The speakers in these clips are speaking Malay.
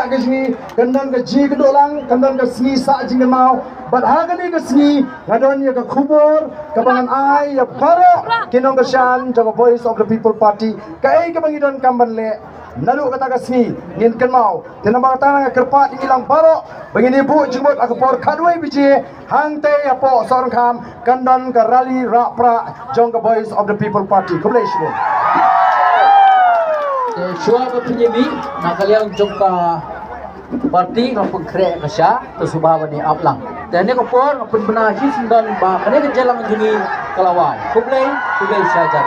sa ke sini kendon ke ji ke dolang kendon ke sini sa jing mau bat hagani ke sini ngadon ya ke kubur ke bangan ai ya baro kinong ke shan jaga Voice of the People Party kai ke bangidon kamban le nalu kata ke sini ngin ken mau tinambang tanang kerpat ilang baro bangini bu jingmot akapor kadwai biji hangte ya po sorong kam kendon ke rally rapra jong ke Voice of the People Party kublai shibun Shua ka penyemi nak kalian jumpa parti ngapun krek kasya tu subah ni aplang. Dan ni kapor ngapun benar his dan ba kene ke jalan jungi kelawai. Kublai saja.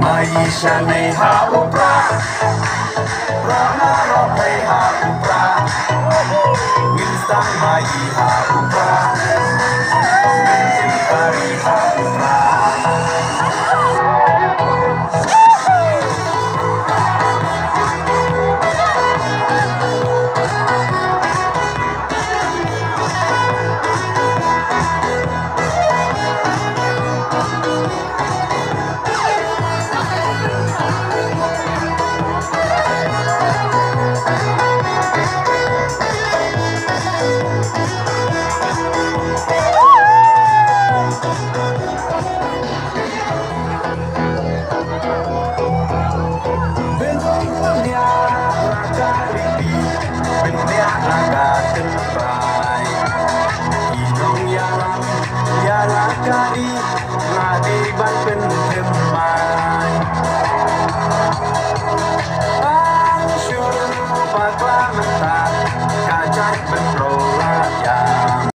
Maisha nei haupra, rana rohei haupra, Winston mai haupra.